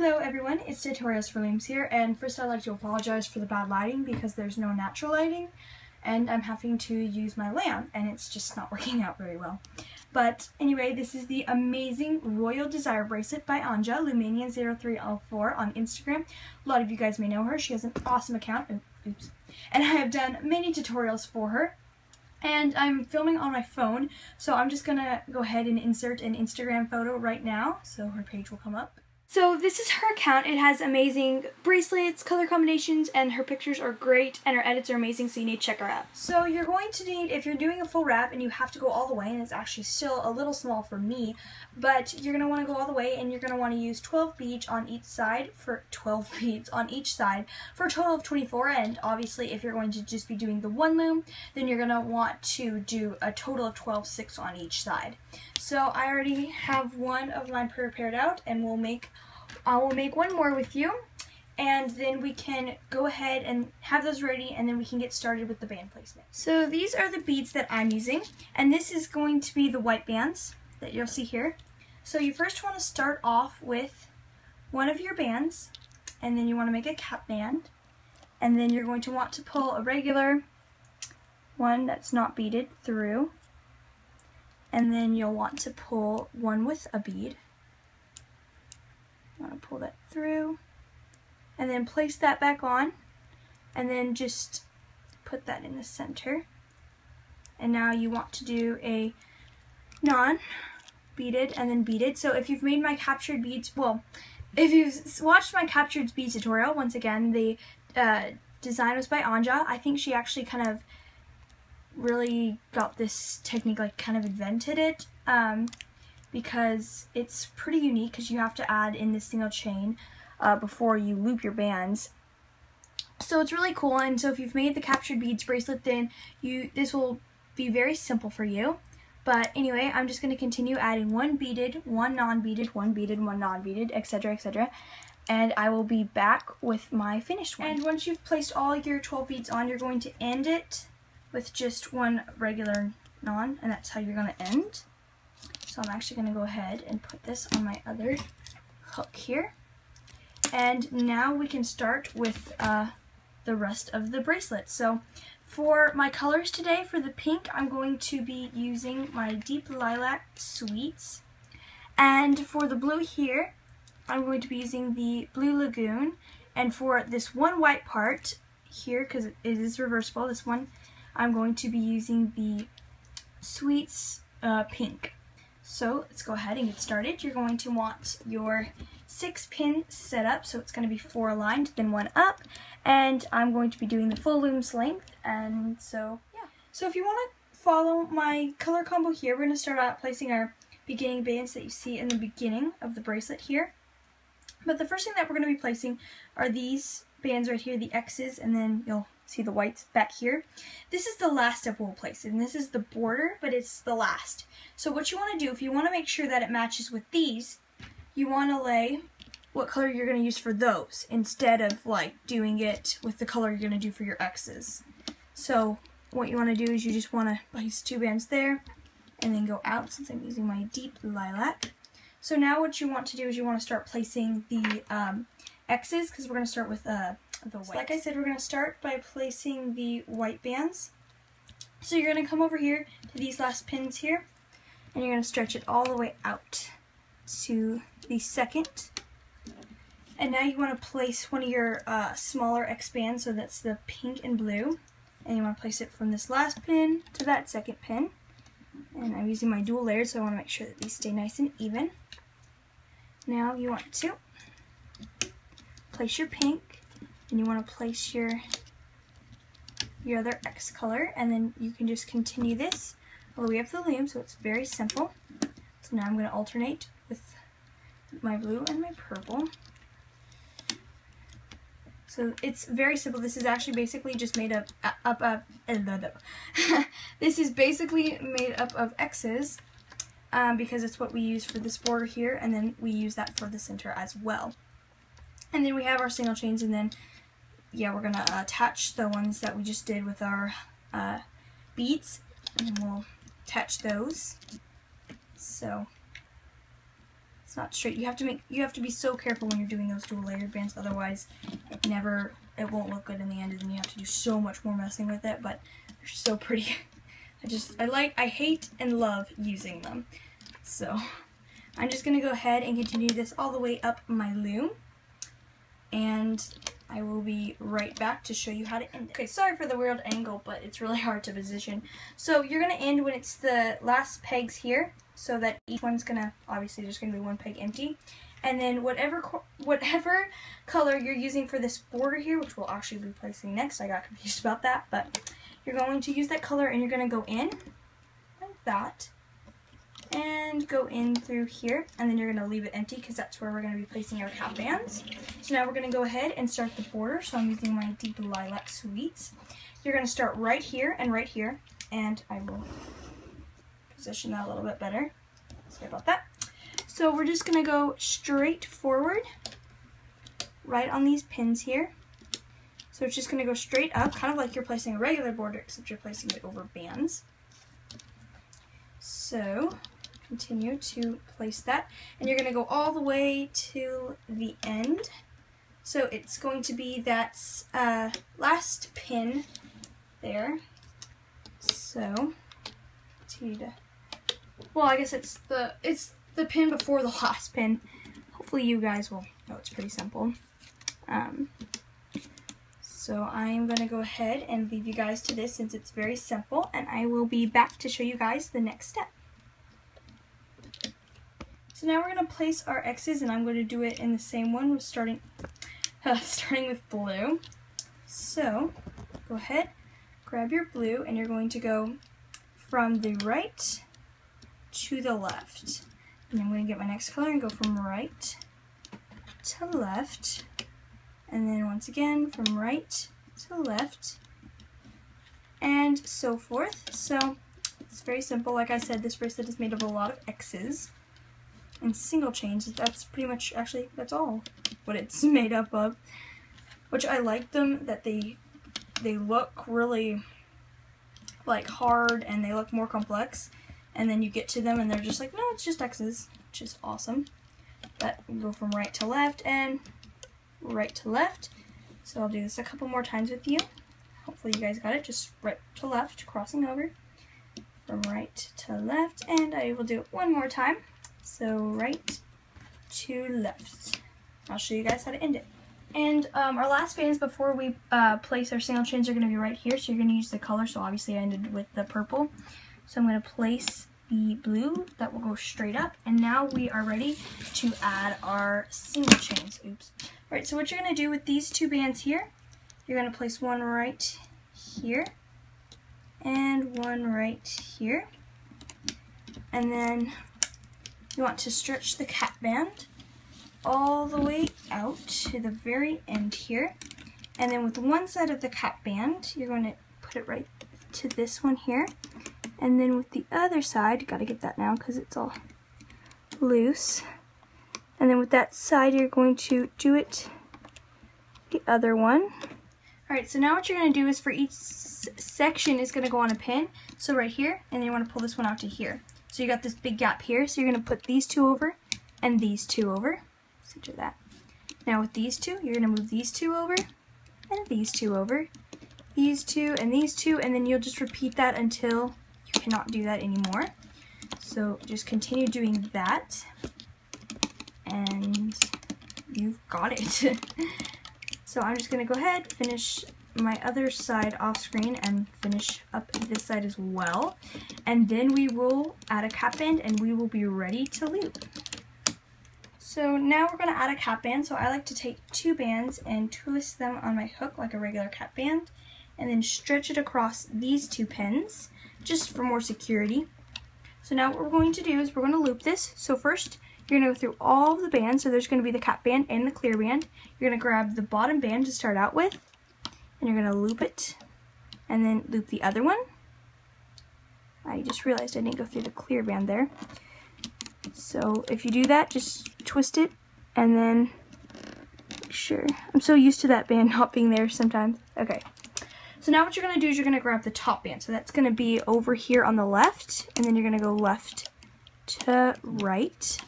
Hello everyone, it's Tutorials for Looms here, and first I'd like to apologize for the bad lighting because there's no natural lighting and I'm having to use my lamp and it's just not working out very well. But anyway, this is the amazing Royal Desire bracelet by Anja, Lumania0304 on Instagram. A lot of you guys may know her. She has an awesome account, oops, and I have done many tutorials for her. And I'm filming on my phone, so I'm just gonna go ahead and insert an Instagram photo right now, so her page will come up. So this is her account. It has amazing bracelets, color combinations, and her pictures are great, and her edits are amazing, so you need to check her out. So you're going to need, if you're doing a full wrap and you have to go all the way, and it's actually still a little small for me, but you're going to want to go all the way, and you're going to want to use 12 beads on each side for a total of 24, and obviously if you're going to just be doing the one loom, then you're going to want to do a total of 12/6 on each side. So I already have one of mine prepared out, and I will make one more with you, and then we can go ahead and have those ready, and then we can get started with the band placement. So these are the beads that I'm using, and this is going to be the white bands that you'll see here. So you first want to start off with one of your bands, and then you want to make a cap band, and then you're going to want to pull a regular one that's not beaded through, and then you'll want to pull one with a bead. You want to pull that through, and then place that back on, and then just put that in the center. And now you want to do a non-beaded and then beaded. So if you've made my captured beads, well, if you've watched my captured beads tutorial, once again, the design was by Anja. I think she actually kind of really got this technique, like kind of invented it, because it's pretty unique because you have to add in this single chain before you loop your bands. So it's really cool, and so if you've made the captured beads bracelet, then this will be very simple for you. But anyway, I'm just going to continue adding one beaded, one non-beaded, one beaded, one non-beaded, etc., etc. And I will be back with my finished one. And once you've placed all your 12 beads on, you're going to end it with just one regular non, and that's how you're going to end. So I'm actually going to go ahead and put this on my other hook here. And now we can start with the rest of the bracelet. So for my colors today, for the pink, I'm going to be using my Deep Lilac Sweets. And for the blue here, I'm going to be using the Blue Lagoon. And for this one white part here, because it is reversible, this one, I'm going to be using the Sweets Pink. So let's go ahead and get started. You're going to want your 6-pin setup, so it's going to be 4 aligned, then 1 up, and I'm going to be doing the full loom's length, and so yeah. So if you want to follow my color combo here, we're going to start out placing our beginning bands that you see in the beginning of the bracelet here. But the first thing that we're going to be placing are these bands right here, the X's, and then you'll see the whites back here. This is the last step we'll place, and this is the border, but it's the last. So what you want to do, if you want to make sure that it matches with these, you want to lay what color you're going to use for those, instead of like doing it with the color you're going to do for your X's. So what you want to do is you just want to place 2 bands there, and then go out, since I'm using my Deep Lilac. So now what you want to do is you want to start placing the X's, because we're going to start with the white. So like I said, we're going to start by placing the white bands. So you're going to come over here to these last pins here, and you're going to stretch it all the way out to the second. And now you want to place one of your smaller X bands, so that's the pink and blue, and you want to place it from this last pin to that second pin. And I'm using my dual layers, so I want to make sure that these stay nice and even. Now you want to place your pink, and you want to place your other X color, and then you can just continue this all the way up the loom, so it's very simple. So now I'm going to alternate with my blue and my purple. So it's very simple. This is actually basically just made up this is basically made up of X's, because it's what we use for this border here, and then we use that for the center as well. And then we have our single chains, and then yeah, we're gonna attach the ones that we just did with our beads, and then we'll attach those. So It's not straight. You have to be so careful when you're doing those dual layered bands, otherwise it won't look good in the end, and then you have to do so much more messing with it, but they're so pretty. I hate and love using them. So I'm just gonna go ahead and continue this all the way up my loom, and I will be right back to show you how to end it. Okay, sorry for the weird angle, but it's really hard to position. So you're gonna end when it's the last pegs here, so that each one's gonna, obviously there's gonna be one peg empty. And then whatever color you're using for this border here, which we'll actually be placing next, I got confused about that, but you're going to use that color and you're gonna go in like that, and go in through here, and then you're going to leave it empty because that's where we're going to be placing our cap bands. So now we're going to go ahead and start the border. So I'm using my Deep Lilac Sweets. You're going to start right here, and I will position that a little bit better. Sorry about that. So we're just going to go straight forward, right on these pins here. So it's just going to go straight up, kind of like you're placing a regular border, except you're placing it over bands. So continue to place that, and you're going to go all the way to the end. So it's going to be that last pin there. So well, I guess it's the pin before the last pin. Hopefully you guys will know it's pretty simple. So I'm going to go ahead and leave you guys to this since it's very simple, and I will be back to show you guys the next step. So now we're going to place our X's, and I'm going to do it in the same one, with starting with blue. So go ahead, grab your blue, and you're going to go from the right to the left. And I'm going to get my next color and go from right to left. And then once again, from right to left, and so forth. So it's very simple. Like I said, this bracelet is made of a lot of X's and single chains. That's pretty much, actually, that's all what it's made up of. Which I like them, that they look really like hard and they look more complex. And then you get to them and they're just like, no, it's just X's, which is awesome. But we go from right to left and right to left. So I'll do this a couple more times with you. Hopefully you guys got it. Just right to left, crossing over from right to left, and I will do it one more time. So right to left. I'll show you guys how to end it. And our last bands before we place our single chains are going to be right here. So you're going to use the color. So obviously I ended with the purple. So I'm going to place the blue. That will go straight up. And now we are ready to add our single chains. Oops. Alright, so what you're going to do with these two bands here, you're going to place one right here and one right here. And then you want to stretch the cap band all the way out to the very end here. And then with one side of the cap band, you're going to put it right to this one here. And then with the other side, gotta get that now because it's all loose. And then with that side, you're going to do it the other one. Alright, so now what you're going to do is for each section is going to go on a pin. So right here, and then you want to pull this one out to here. So you got this big gap here, so you're going to put these two over and these two over. Center that. Now with these two, you're going to move these two over and these two over. These two, and then you'll just repeat that until you cannot do that anymore. So just continue doing that, and you've got it. So I'm just going to go ahead, finish my other side off screen, and finish up this side as well. And then we will add a cap band, and we will be ready to loop. So now we're going to add a cap band. So I like to take two bands and twist them on my hook like a regular cap band, and then stretch it across these two pins, just for more security. So now what we're going to do is we're going to loop this. So first, you're going to go through all of the bands. So there's going to be the cap band and the clear band. You're going to grab the bottom band to start out with, and you're going to loop it, and then loop the other one. I just realized I didn't go through the clear band there. So if you do that, just twist it, and then make sure. I'm so used to that band not being there sometimes. Okay. So now what you're going to do is you're going to grab the top band. So that's going to be over here on the left, and then you're going to go left to right.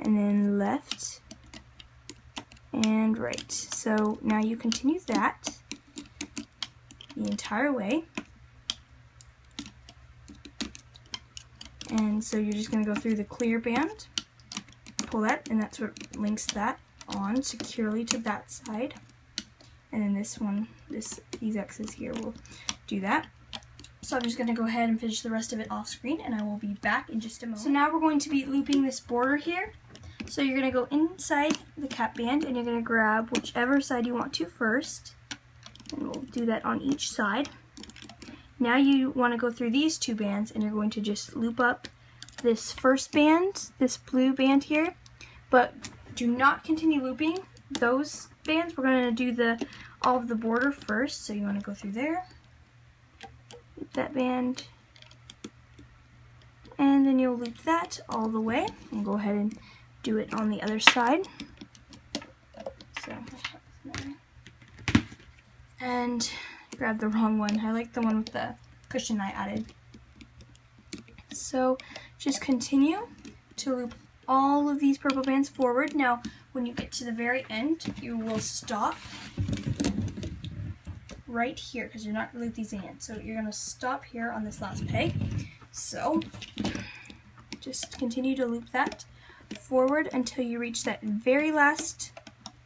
and then left and right. So now you continue that the entire way. And so you're just going to go through the clear band, pull that, and that's what links that on securely to that side. And then this one, these X's here will do that. So I'm just going to go ahead and finish the rest of it off screen, and I will be back in just a moment. So now we're going to be looping this border here. So you're going to go inside the cap band, and you're going to grab whichever side you want to first. And we'll do that on each side. Now you want to go through these two bands, and you're going to just loop up this first band, this blue band here, but do not continue looping those bands. We're going to do all of the border first, so you want to go through there, loop that band, and then you'll loop that all the way, and go ahead and do it on the other side. So, and grab the wrong one. I like the one with the cushion I added. So just continue to loop all of these purple bands forward. Now when you get to the very end, you will stop right here because you're not going to loop these in. So you're going to stop here on this last peg. So just continue to loop that forward until you reach that very last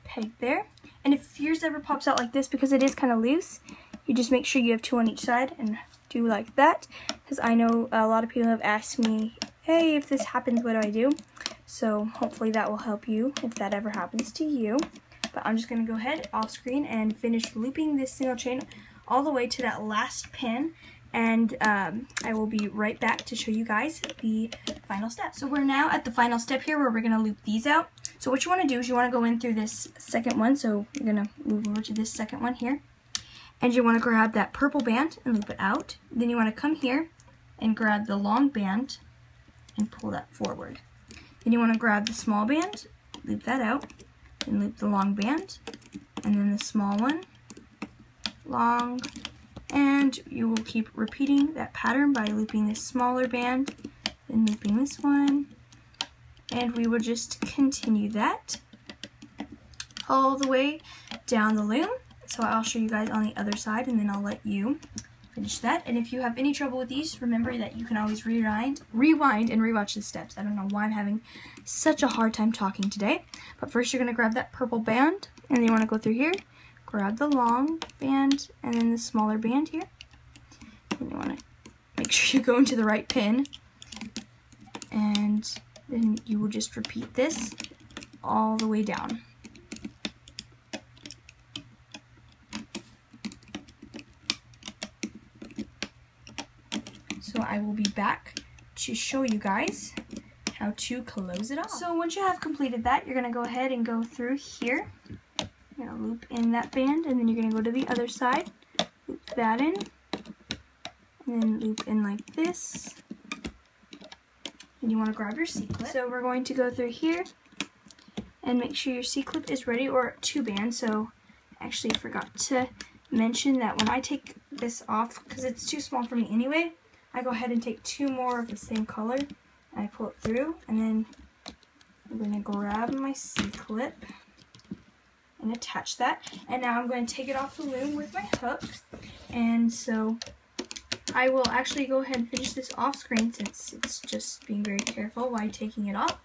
peg there. And if yours ever pops out like this, because it is kind of loose, you just make sure you have two on each side and do like that, because I know a lot of people have asked me, hey, if this happens, what do I do? So hopefully that will help you if that ever happens to you. But I'm just going to go ahead off screen and finish looping this single chain all the way to that last pin, and I will be right back to show you guys the final step. So we're now at the final step here where we're going to loop these out. So what you want to do is you want to go in through this second one, so you're going to move over to this second one here. And you want to grab that purple band and loop it out. Then you want to come here and grab the long band and pull that forward. Then you want to grab the small band, loop that out, and loop the long band, and then the small one, long, and you will keep repeating that pattern by looping this smaller band, then looping this one, and we will just continue that all the way down the loom. So I'll show you guys on the other side, and then I'll let you finish that. And if you have any trouble with these, remember that you can always rewind and rewatch the steps. I don't know why I'm having such a hard time talking today. But first you're going to grab that purple band, and then you want to go through here, grab the long band, and then the smaller band here. And you want to make sure you go into the right pin. And then you will just repeat this all the way down. So I will be back to show you guys how to close it off. So once you have completed that, you're going to go ahead and go through here. You're going to loop in that band, and then you're going to go to the other side, loop that in, and then loop in like this. And you want to grab your C-clip. So we're going to go through here and make sure your C-clip is ready, or two bands. So I actually forgot to mention that when I take this off, because it's too small for me anyway, I go ahead and take two more of the same color, and I pull it through, and then I'm going to grab my C-clip and attach that. And now I'm going to take it off the loom with my hook, and so I will actually go ahead and finish this off screen since it's just being very careful while taking it off.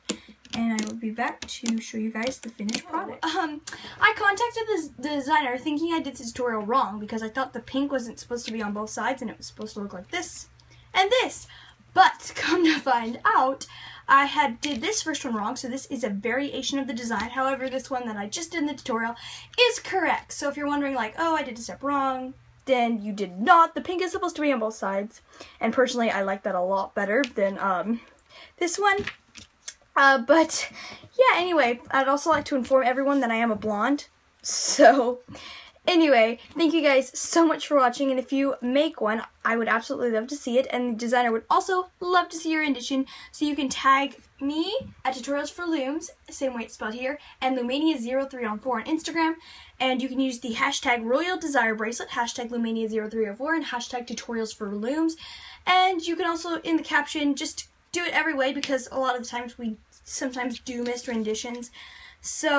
And I will be back to show you guys the finished product. I contacted the designer thinking I did the tutorial wrong because I thought the pink wasn't supposed to be on both sides and it was supposed to look like this and this. But come to find out, I did this first one wrong, so this is a variation of the design. However, this one that I just did in the tutorial is correct. So if you're wondering like, oh, I did a step wrong, then you did not. The pink is supposed to be on both sides. And personally, I like that a lot better than this one. But yeah, anyway, I'd also like to inform everyone that I am a blonde. So anyway, thank you guys so much for watching, and if you make one, I would absolutely love to see it, and the designer would also love to see your rendition, so you can tag me at Tutorials for Looms, same way it's spelled here, and Lumania0304 on Instagram, and you can use the hashtag Royal Desire Bracelet, hashtag Lumania0304, and hashtag Tutorials for Looms, and you can also, in the caption, just do it every way, because a lot of the times we sometimes do missed renditions. So